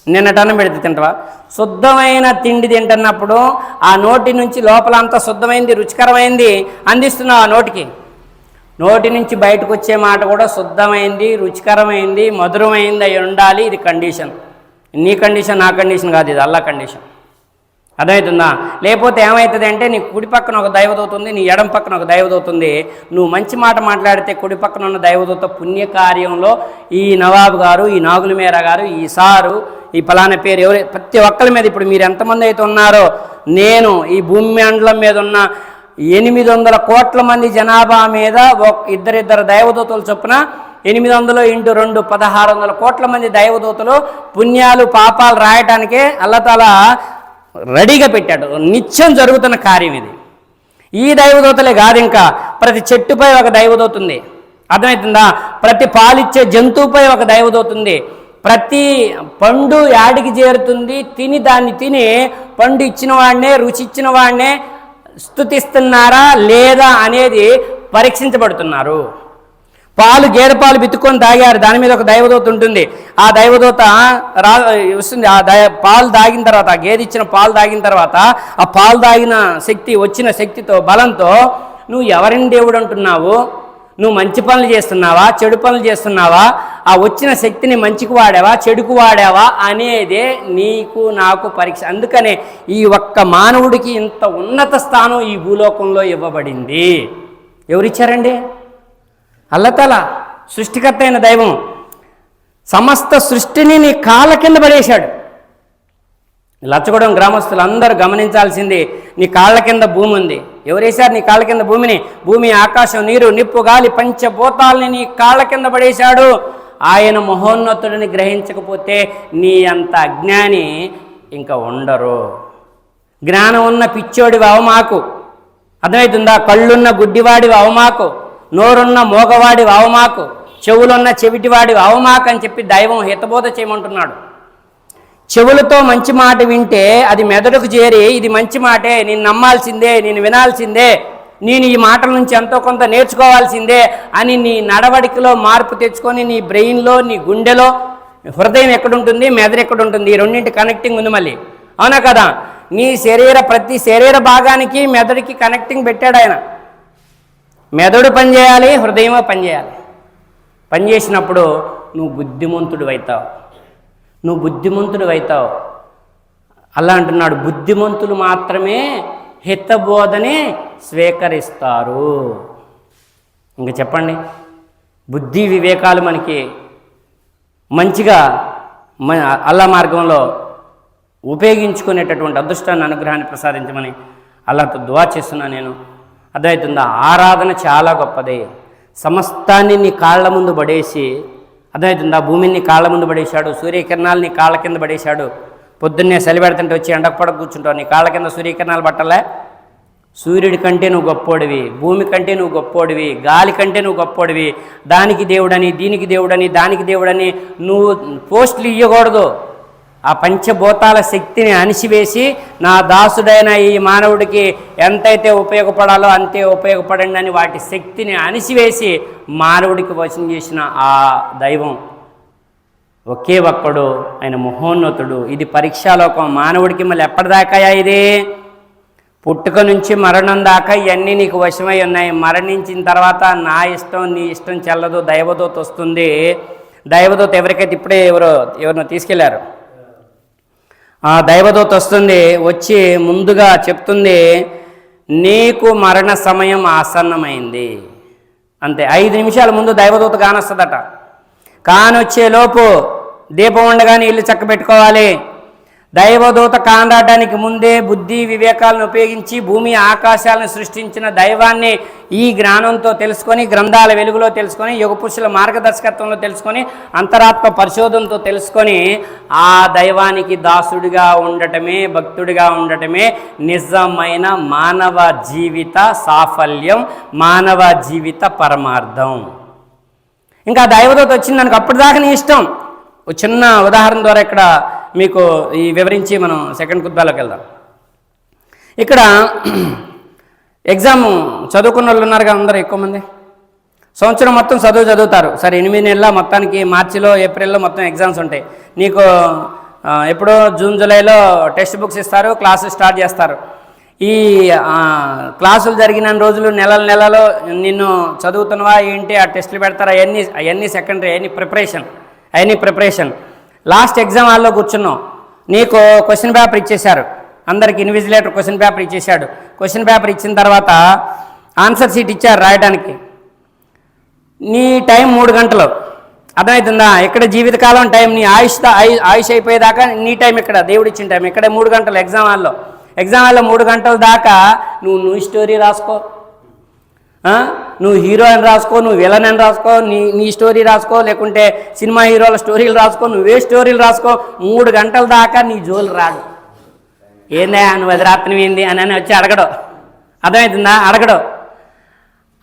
[SPEAKER 1] నిన్నటన్నం పెడితే తింటవా? శుద్ధమైన తిండి తింటున్నప్పుడు ఆ నోటి నుంచి లోపల అంతా శుద్ధమైంది, రుచికరమైంది అందిస్తున్నావు. ఆ నోటి నుంచి బయటకు వచ్చే మాట కూడా శుద్ధమైంది, రుచికరమైంది, మధురమైంది అయి ఉండాలి. ఇది కండిషన్. నీ కండిషన్, నా కండిషన్ కాదు, ఇది అల్లాహ్ కండిషన్. అర్థమవుతుందా? లేకపోతే ఏమవుతుంది అంటే నీ కుడి పక్కన ఒక దైవదూత ఉంది, నీ ఎడం పక్కన ఒక దైవదూత ఉంది. నువ్వు మంచి మాట మాట్లాడితే కుడి పక్కన ఉన్న దైవదూత పుణ్యకార్యంలో ఈ నవాబు గారు, ఈ నాగులమేర గారు, ఈ సారు, ఈ ఫలానా పేరు ఎవరు, ప్రతి ఒక్కరి మీద, ఇప్పుడు మీరు ఎంతమంది అయితే ఉన్నారో, నేను ఈ భూమి మండలం మీద ఉన్న 800 కోట్ల మంది జనాభా మీద ఇద్దరిద్దరు దైవదూతలు చొప్పున 800 × 2 1600 కోట్ల మంది దైవదూతలు పుణ్యాలు పాపాలు రాయటానికే అల్లాహ్ తాలా రెడీగా పెట్టాడు. నిత్యం జరుగుతున్న కార్యం ఇది. ఈ దైవదూతలే కాదు, ఇంకా ప్రతి చెట్టుపై ఒక దైవదూత ఉంది. అర్థమవుతుందా? ప్రతి పాలిచ్చే జంతువుపై ఒక దైవదూత ఉంది. ప్రతి పండు యాడికి చేరుతుంది, దాన్ని తిని పండు ఇచ్చిన వాడినే, రుచి ఇచ్చిన వాడినే స్తుతిస్తున్నారా లేదా అనేది పరీక్షించబడుతున్నారు. గేదె పాలు బిత్తుకొని తాగారు, దాని మీద ఒక దైవదూత ఉంటుంది. ఆ దైవదూత వస్తుంది. పాలు తాగిన తర్వాత, ఆ గేదె ఇచ్చిన పాలు తాగిన తర్వాత, ఆ పాలు తాగిన శక్తి, వచ్చిన శక్తితో, బలంతో నువ్వు ఎవరిని దేవుడు అంటున్నావు, నువ్వు మంచి పనులు చేస్తున్నావా, చెడు పనులు చేస్తున్నావా, ఆ వచ్చిన శక్తిని మంచికి వాడావా, చెడుకు వాడావా అనేదే నీకు నాకు పరీక్ష. అందుకనే ఈ ఒక్క మానవుడికి ఇంత ఉన్నత స్థానం ఈ భూలోకంలో ఇవ్వబడింది. ఎవరిచ్చారండి? అల్లతల సృష్టికర్త అయిన దైవం సమస్త సృష్టిని నీ కాళ్ళ కింద పడేశాడు. లచ్చగూడెం గ్రామస్తులు అందరూ గమనించాల్సింది, నీ కాళ్ళ కింద భూమి ఉంది. ఎవరేశారు నీ కాళ్ళ కింద భూమిని? భూమి, ఆకాశం, నీరు, నిప్పు, గాలి, పంచభూతాల్ని నీ కాళ్ళ కింద పడేశాడు. ఆయన మహోన్నతుడిని గ్రహించకపోతే నీ అంత అజ్ఞాని ఇంకా ఉండరు. జ్ఞానం ఉన్న పిచ్చోడివి అవమాకు. అర్థమవుతుందా? కళ్ళున్న గుడ్డివాడివి అవమాకు, నోరున్న మోగవాడి అవమాకు, చెవులున్న చెవిటివాడి అవమాకు అని చెప్పి దైవం హితబోధ చేయమంటున్నాడు. చెవులతో మంచి మాట వింటే అది మెదడుకు చేరి, ఇది మంచి మాటే, నేను నమ్మాల్సిందే, నేను వినాల్సిందే, నేను ఈ మాటల నుంచి ఎంతో కొంత నేర్చుకోవాల్సిందే అని నీ నడవడికలో మార్పు తెచ్చుకొని నీ బ్రెయిన్లో, నీ గుండెలో, హృదయం ఎక్కడుంటుంది, మెదడు ఎక్కడుంటుంది, ఈ రెండింటి కనెక్టింగ్ ఉంది మళ్ళీ. అవునా కదా? నీ ప్రతి శరీర భాగానికి మెదడుకి కనెక్టింగ్ పెట్టాడు ఆయన. మెదడు పనిచేయాలి, హృదయమో పనిచేయాలి. పనిచేసినప్పుడు నువ్వు బుద్ధిమంతుడు అవుతావు. అలా అంటున్నాడు, బుద్ధిమంతులు మాత్రమే హితబోధనే స్వీకరిస్తారు. ఇంక చెప్పండి, బుద్ధి వివేకాలు మనకి మంచిగా అల్లా మార్గంలో ఉపయోగించుకునేటటువంటి అదృష్టాన్ని, అనుగ్రహాన్ని ప్రసాదించమని అల్లాతో దువా చేస్తున్నాను నేను. అర్థమవుతుందా? ఆరాధన చాలా గొప్పది. సమస్తాన్ని నీ కాళ్ళ ముందు పడేసి, అర్థమవుతుందా? భూమిని నీ కాళ్ళ ముందు పడేశాడు, సూర్యకిరణాలు నీ కాళ్ళ కింద పడేశాడు. పొద్దున్నే చలి పెడుతుంటే వచ్చి ఎండపడ కూర్చుంటావు, నీ కాళ్ళ కింద సూర్యకిరణాలు పట్టలే. సూర్యుడి కంటే నువ్వు గొప్పోడివి, భూమి కంటే నువ్వు గొప్పోడివి, గాలి కంటే నువ్వు గొప్పోడివి. దానికి దేవుడని, దీనికి దేవుడని, దానికి దేవుడని నువ్వు పోస్టులు ఇవ్వకూడదు. ఆ పంచభూతాల శక్తిని అణిసివేసి, నా దాసుడైన ఈ మానవుడికి ఎంతైతే ఉపయోగపడాలో అంతే ఉపయోగపడండి అని వాటి శక్తిని అణిసివేసి మానవుడికి వశం చేసిన ఆ దైవం ఒకే ఒక్కడు, ఆయన మహోన్నతుడు. ఇది పరీక్షాలోకం. మానవుడికి మళ్ళీ ఎప్పటిదాకా ఇది? పుట్టుక నుంచి మరణం దాకా ఇవన్నీ నీకు వశమై ఉన్నాయి. మరణించిన తర్వాత నా ఇష్టం నీ ఇష్టం చెల్లదు, దైవదూత వస్తుంది. దైవదూత ఎవరికైతే ఇప్పుడే ఎవరినో తీసుకెళ్లారు, ఆ దైవదూత వస్తుంది, వచ్చి ముందుగా చెప్తుంది, నీకు మరణ సమయం ఆసన్నమైంది. అంతే, 5 నిమిషాల ముందు దైవదూత కానొస్తుందట. కానొచ్చేలోపు దీపం ఉండగానే ఇల్లు చక్క పెట్టుకోవాలి. దైవదూత కానరాడానికి ముందే బుద్ధి వివేకాలను ఉపయోగించి భూమి ఆకాశాలను సృష్టించిన దైవాన్ని ఈ జ్ఞానంతో తెలుసుకొని, గ్రంథాల వెలుగులో తెలుసుకొని, యుగ పురుషుల మార్గదర్శకత్వంలో తెలుసుకొని, అంతరాత్మ పరిశోధనతో తెలుసుకొని ఆ దైవానికి దాసుడిగా ఉండటమే, భక్తుడిగా ఉండటమే నిజమైన మానవ జీవిత సాఫల్యం, మానవ జీవిత పరమార్థం. ఇంకా దైవదూత వచ్చిందనుకో అప్పటిదాకా నీ ఇష్టం. ఒక చిన్న ఉదాహరణ ద్వారా ఇక్కడ మీకు ఈ వివరించి మనం సెకండ్ ఖుత్బాలోకి వెళ్దాం. ఇక్కడ ఎగ్జామ్ చదువుకున్న వాళ్ళు ఉన్నారుగా అందరూ, ఎక్కువ మంది సంవత్సరం మొత్తం చదువుతారు. సరే, 8 నెలల మొత్తానికి మార్చిలో, ఏప్రిల్లో మొత్తం ఎగ్జామ్స్ ఉంటాయి. నీకు ఎప్పుడో జూన్ జూలైలో టెక్స్ట్ బుక్స్ ఇస్తారు, క్లాసులు స్టార్ట్ చేస్తారు. ఈ క్లాసులు జరిగిన రోజులు నెలలో నిన్ను చదువుతున్నవా ఏంటి, ఆ టెస్టులు పెడతారు. అవన్నీ సెకండరీ, అవన్నీ ప్రిపరేషన్. లాస్ట్ ఎగ్జామ్ హాల్లో కూర్చున్నావు, నీకు క్వశ్చన్ పేపర్ ఇచ్చేశారు. అందరికి ఇన్విజిలేటర్ క్వశ్చన్ పేపర్ ఇచ్చేశాడు. క్వశ్చన్ పేపర్ ఇచ్చిన తర్వాత ఆన్సర్ షీట్ ఇచ్చారు రాయడానికి. నీ టైం 3 గంటలు. అర్థమవుతుందా? ఇక్కడ జీవితకాలం టైం, నీ ఆయుష్ అయిపోయేదాకా నీ టైం, ఇక్కడ దేవుడు ఇచ్చిన టైం, ఇక్కడ 3 గంటలు ఎగ్జామ్ హాల్లో 3 గంటల దాకా నువ్వు స్టోరీ రాసుకో, నువ్వు హీరో అని రాసుకో, నువ్వు విలన్ అని రాసుకో, నీ స్టోరీ రాసుకో, లేకుంటే సినిమా హీరోల స్టోరీలు రాసుకో, నువ్వే స్టోరీలు రాసుకో. 3 గంటల దాకా నీ జోలు రాడు. ఏందా నువ్వు ఎదురాత్రం ఏంది అని వచ్చి అడగడు. అర్థమవుతుందా? అడగడు.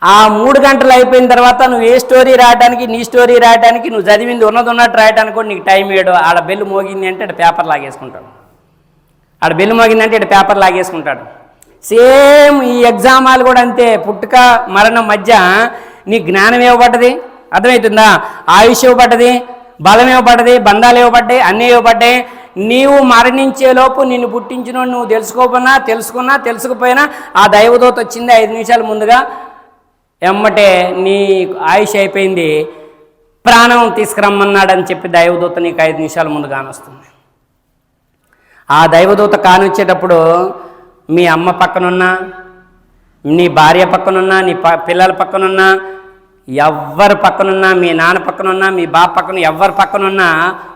[SPEAKER 1] ఆ 3 గంటలు అయిపోయిన తర్వాత నువ్వు ఏ స్టోరీ రాయడానికి, నీ స్టోరీ రాయడానికి, నువ్వు చదివింది ఉన్నట్టు రాయడానికి కూడా నీకు టైం వేయడు. ఆడ బెల్లు మోగింది అంటే ఆడ పేపర్ లాగేసుకుంటాడు. ఆడ బెల్లు మోగిందంటే ఇటు పేపర్ లాగేసుకుంటాడు. సేమ్ ఈ ఎగ్జామ్ హాల్ కూడా అంతే. పుట్టుక మరణం మధ్య నీ జ్ఞానం ఇవ్వబడ్డది, అర్థమవుతుందా? ఆయుష్ ఇవ్వబడ్డది, బలం ఇవ్వబడ్డది, బంధాలు ఇవ్వబడ్డాయి, అన్నీ ఇవ్వబడ్డాయి. నీవు మరణించేలోపు నిన్ను పుట్టించిన నువ్వు తెలుసుకోకపోయినా ఆ దైవదూత వచ్చింది 5 నిమిషాల ముందుగా, ఎమ్మటే నీ ఆయుష్ అయిపోయింది, ప్రాణం తీసుకురమ్మన్నాడని చెప్పి దైవదూత నీకు 5 నిమిషాల ముందు కానొస్తుంది. ఆ దైవదూత కానొచ్చేటప్పుడు మీ అమ్మ పక్కనున్నా, నీ భార్య పక్కనున్నా, నీ పిల్లల పక్కనున్నా, ఎవ్వరి పక్కనున్నా, మీ నాన్న పక్కనున్నా, మీ బాబు పక్కన ఎవ్వరి పక్కనున్నా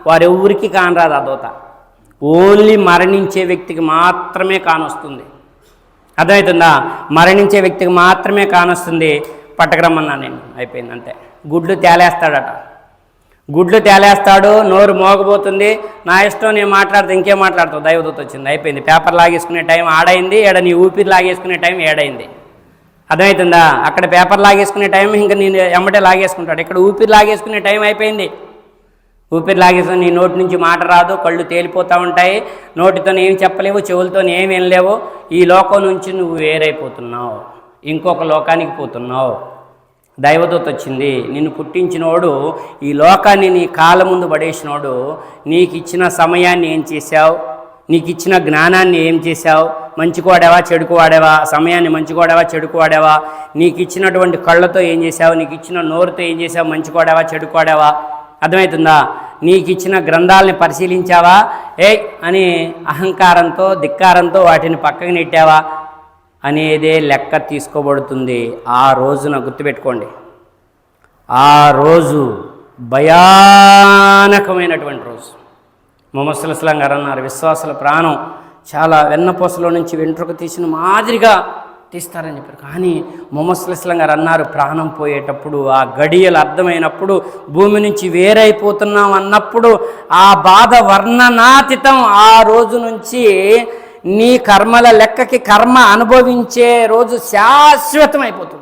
[SPEAKER 1] వారెవ్వరికి కానరాదు ఆ దూత. ఓన్లీ మరణించే వ్యక్తికి మాత్రమే కానొస్తుంది. అర్థమవుతుందా? మరణించే వ్యక్తికి మాత్రమే కానొస్తుంది. పట్టకరమ్మన్నా నేను, అయిపోయింది అంతే. గుడ్లు తేలేస్తాడట, గుడ్లు తేలేస్తాడు, నోరు మోగబోతుంది, నా ఇష్టం నేను మాట్లాడితే ఇంకేం మాట్లాడతావు, దైవదూత వచ్చింది, అయిపోయింది. పేపర్ లాగేసుకునే టైం ఆడైంది, ఏడ నీ ఊపిరి లాగేసుకునే టైం ఏడైంది. అర్థమవుతుందా? అక్కడ పేపర్ లాగేసుకునే టైం ఇంకా నేను ఎమ్మటే లాగేసుకుంటాడు, ఇక్కడ ఊపిరి లాగేసుకునే టైం అయిపోయింది. ఊపిరి లాగేసుకుని నీ నోటి నుంచి మాట రాదు, కళ్ళు తేలిపోతూ ఉంటాయి, నోటితో ఏం చెప్పలేవు, చెవులతో ఏం వినలేవు. ఈ లోకం నుంచి నువ్వు వేరైపోతున్నావు, ఇంకొక లోకానికి పోతున్నావు. దైవదూత వచ్చింది, నిన్ను పుట్టించినోడు, ఈ లోకాన్ని నీ కాళ్ళ ముందు పడేసినోడు, నీకు ఇచ్చిన సమయాన్ని ఏం చేశావు, నీకు ఇచ్చిన జ్ఞానాన్ని ఏం చేశావు, మంచికి వాడావా చెడుకు వాడావా, సమయాన్ని మంచికి వాడావా చెడుకు వాడావా, నీకు ఇచ్చినటువంటి కళ్ళతో ఏం చేశావు, నీకు ఇచ్చిన నోరుతో ఏం చేశావు, మంచికి వాడావా చెడుకు వాడావా, అర్థమవుతుందా? నీకు ఇచ్చిన గ్రంథాలని పరిశీలించావా, అని అహంకారంతో ధిక్కారంతో వాటిని పక్కకు నెట్టావా అనేదే లెక్క తీసుకోబడుతుంది. ఆ రోజున గుర్తుపెట్టుకోండి, ఆ రోజు భయానకమైనటువంటి రోజు. ముహమ్మద్ సల్లల్లాహు అలైహి వసల్లం గారు అన్నారు, విశ్వాసుల ప్రాణం చాలా వెన్నపూసలో నుంచి వెంట్రుక తీసిన మాదిరిగా తీస్తారని చెప్పారు. కానీ ముహమ్మద్ సల్లల్లాహు అలైహి వసల్లం గారు అన్నారు, ప్రాణం పోయేటప్పుడు, ఆ గడియలు అర్థమైనప్పుడు, భూమి నుంచి వేరైపోతున్నాం అన్నప్పుడు ఆ బాధ వర్ణనాతీతం. ఆ రోజు నుంచి నీ కర్మల లెక్కకి కర్మ అనుభవించే రోజు శాశ్వతం అయిపోతుంది.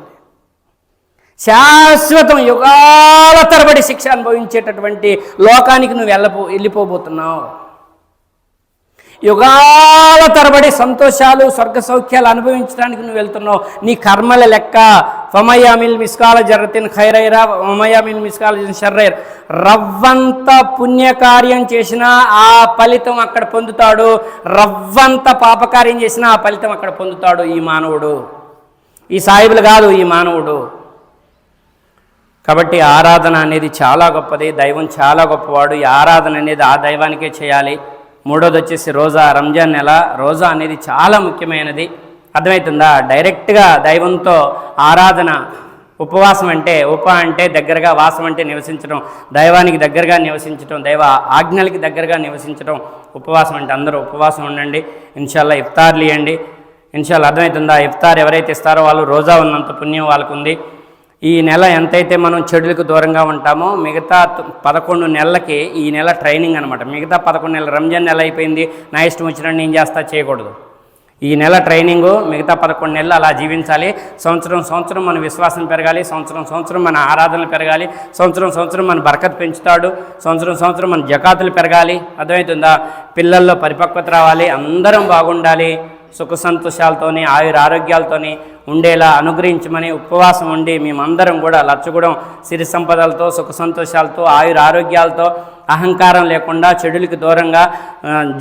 [SPEAKER 1] శాశ్వతం, యుగాల తరబడి శిక్ష అనుభవించేటటువంటి లోకానికి నువ్వు వెళ్ళిపోబోతున్నావు. యుగాల తరబడి సంతోషాలు, స్వర్గ సౌఖ్యాలు అనుభవించడానికి నువ్వు వెళ్తున్నావు. నీ కర్మల లెక్క ఫమయామిల్ మిస్కాల జర్రతిన్ ఖైరైరా ఫమయామిల్ మిస్కాల షర్రైర్, రవ్వంత పుణ్యకార్యం చేసినా ఆ ఫలితం అక్కడ పొందుతాడు, రవ్వంత పాపకార్యం చేసినా ఆ ఫలితం అక్కడ పొందుతాడు ఈ మానవుడు. ఈ సాయిబులు కాదు, ఈ మానవుడు. కాబట్టి ఆరాధన అనేది చాలా గొప్పది, దైవం చాలా గొప్పవాడు. ఈ ఆరాధన అనేది ఆ దైవానికే చేయాలి. మూడోది వచ్చేసి రోజా, రంజాన్ నెల. రోజా అనేది చాలా ముఖ్యమైనది, అర్థమవుతుందా? డైరెక్ట్గా దైవంతో ఆరాధన. ఉపవాసం అంటే, అంటే దగ్గరగా, వాసం అంటే నివసించడం, దైవానికి దగ్గరగా నివసించడం, దైవ ఆజ్ఞలకి దగ్గరగా నివసించడం ఉపవాసం అంటే. అందరూ ఉపవాసం ఉండండి, ఇన్షాల్లా ఇఫ్తార్లు ఇవ్వండి, ఇన్షాల్లా. అర్థమవుతుందా? ఇఫ్తార్ ఎవరైతే ఇస్తారో వాళ్ళు రోజా ఉన్నంత పుణ్యం వాళ్ళకు ఉంది. ఈ నెల ఎంతైతే మనం చెడులకు దూరంగా ఉంటామో మిగతా 11 నెలలకి ఈ నెల ట్రైనింగ్ అనమాట. మిగతా 11 నెలలు, రంజాన్ నెల అయిపోయింది, నా ఇష్టం వచ్చినట్టు నేను చేస్తా చేయకూడదు. ఈ నెల ట్రైనింగు, మిగతా 11 నెలలు అలా జీవించాలి. సంవత్సరం మన విశ్వాసం పెరగాలి, సంవత్సరం మన ఆరాధనలు పెరగాలి, సంవత్సరం మన బరకత్ పెంచుతాడు, సంవత్సరం మన జకాతులు పెరగాలి. అర్థమవుతుందా? పిల్లల్లో పరిపక్వత రావాలి, అందరం బాగుండాలి, సుఖ సంతోషాలతోని ఆయురారోగ్యాలతోని ఉండేలా అనుగ్రహించమని ఉపవాసం ఉండి మేమందరం కూడా లచ్చగూడెం సిరి సంపదలతో, సుఖ సంతోషాలతో, ఆయురారోగ్యాలతో, అహంకారం లేకుండా, చెడులకు దూరంగా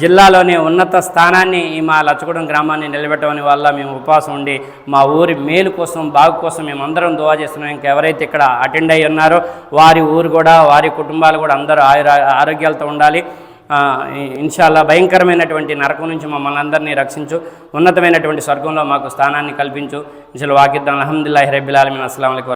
[SPEAKER 1] జిల్లాలోనే ఉన్నత స్థానాన్ని మా లచ్చగూడెం గ్రామాన్ని నిలబెట్టమని వల్ల మేము ఉపవాసం ఉండి మా ఊరి మేలు కోసం, బాగు కోసం మేమందరం దువా చేస్తున్నాం. ఇంకెవరైతే ఇక్కడ అటెండ్ అయ్యి ఉన్నారో వారి ఊరు కూడా, వారి కుటుంబాలు కూడా అందరూ ఆరోగ్యాలతో ఉండాలి. ఇన్షాల్లా భయంకరమైనటువంటి నరకం నుంచి మమ్మల్ని అందరినీ రక్షించు, ఉన్నతమైనటువంటి స్వర్గంలో మాకు స్థానాన్ని కల్పించు. ఇన్షాల్లా వాకిద్దాం. అల్హమ్దులిల్లాహి రబ్బిల్ ఆలమీన్. అస్సలాము అలైకుం.